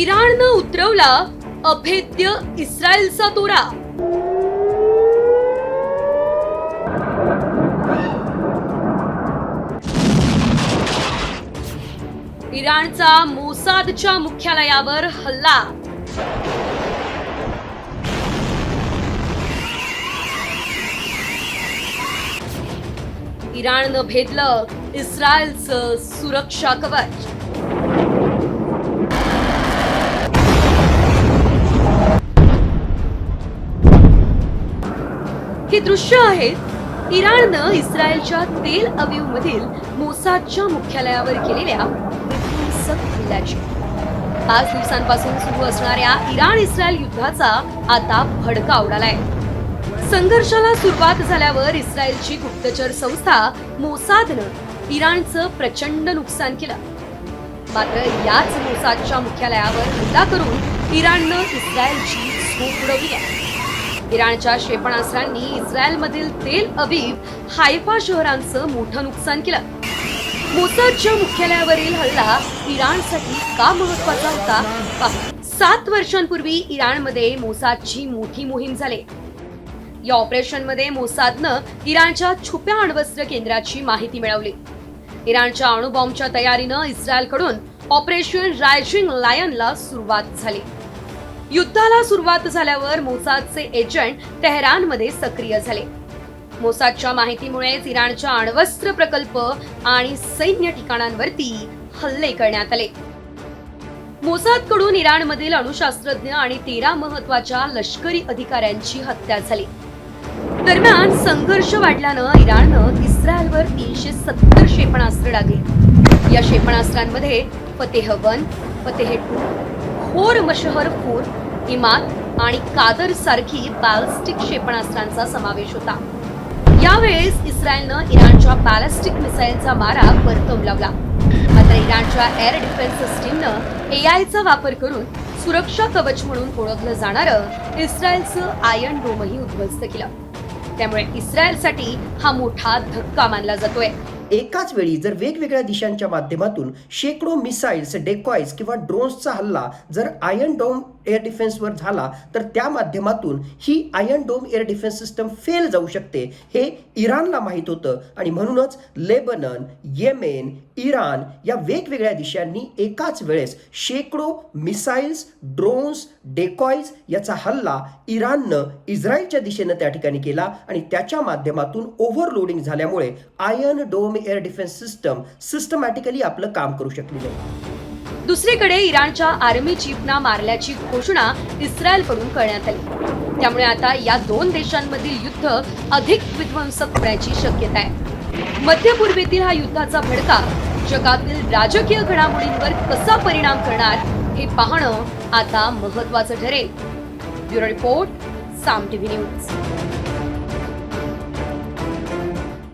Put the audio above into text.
इराणनं उतरवला अभेद्य इस्रायलचा तोरा. इराणचा मोसादच्या मुख्यालयावर हल्ला. इराणनं भेदलं इस्रायलचं सुरक्षा कवच. हे दृश्य आहेत इराणनं इस्रायलच्या तेल अवीव मधील मोसादच्या मुख्यालयावर केलेल्या विध्वंसक हल्ल्याची. 5 दिवसांपासून सुरू असणाऱ्या इराण इस्रायल युद्धाचा आता भडका उडालाय. संघर्षाला सुरुवात झाल्यावर इस्रायलची गुप्तचर संस्था मोसादनं इराणचं प्रचंड नुकसान केलं. मात्र याच मोसादच्या मुख्यालयावर हल्ला करून इराणनं इस्रायलची झोप उडवली आहे. इराणच्या क्षेपणास्त्रांनी इस्रायलमधील तेल अवीव, हायफा शहरांचं मोठं नुकसान केलं. मोसादच्या मुख्यालयावरील हल्ला इराणसाठी का महत्वाचा होता पहा. 7 वर्षांपूर्वी इराणमध्ये मोसादची मोठी मोहीम झाली. या ऑपरेशनमध्ये मोसादनं इराणच्या छुप्या अण्वस्त्र केंद्राची माहिती मिळवली. इराणच्या अणुबॉम्बच्या तयारीनं इस्रायलकडून ऑपरेशन रायझिंग लायनला सुरुवात झाली. युद्धाला सुरुवात झाल्यावर मोसादचे एजंट तेहरानमध्ये सक्रिय झाले. मोसादच्या माहितीमुळेच इराणच्या अण्वस्त्र प्रकल्प आणि सैन्य ठिकाणांवरती हल्ले करण्यात आले. मोसादकडून इराणमधील अणुशास्त्रज्ञ आणि 13 महत्वाच्या लष्करी अधिकाऱ्यांची हत्या झाली. दरम्यान संघर्ष वाढल्यानं इराणनं इस्रायलवर 370 क्षेपणास्त्र डागली. या क्षेपणास्त्रांमध्ये फतेह 1, फतेह 2, खोर मशहर 4, इमाद आणि कादर सारखी बॅलिस्टिक क्षेपणास्त्रांचा समावेश होता. यावेळेस इस्रायलनं इराणच्या बॅलिस्टिक मिसाईलचा मारा परतवून लावला. मात्र इराणच्या एअर डिफेन्स सिस्टीमनं एआयचा वापर करून सुरक्षा कवच म्हणून ओळखलं जाणारं इस्रायलचं आयर्न डोमही उद्ध्वस्त केलं. त्यामुळे इस्रायलसाठी हा मोठा धक्का मानला जातोय. एकाच वेळी जर वेगवेगळ्या दिशांच्या माध्यमातून शेकडो मिसाईल्स, डेकॉईज किंवा ड्रोन्सचा हल्ला जर आयर्न डोम एअर डिफेन्सवर झाला तर त्या माध्यमातून ही iron dome air defence system fail जाऊ शकते हे इराणला माहीत होतं. आणि म्हणूनच लेबनन, येमेन, इराण या वेगवेगळ्या देशांनी एकाच वेळेस शेकडो मिसाईल्स, ड्रोन्स, डेकॉईज याचा हल्ला इराणनं इस्रायलच्या दिशेनं त्या ठिकाणी केला. आणि त्याच्या माध्यमातून ओव्हरलोडिंग झाल्यामुळे iron dome air defence system systematically आपलं काम करू शकली नाही. दुसरीकडे इराणच्या आर्मी चीफना मारल्याची घोषणा इस्रायलकडून करण्यात आली. त्यामुळे आता या 2 देशांमधील युद्ध अधिक विध्वंसक होण्याची शक्यता आहे. मध्य पूर्वेतील हा युद्धाचा भडका जगातील राजकीय घडामोडींवर कसा परिणाम करणार हे पाहणं आता महत्त्वाचं ठरेल. ब्युरो रिपोर्ट, साम टीव्ही न्यूज.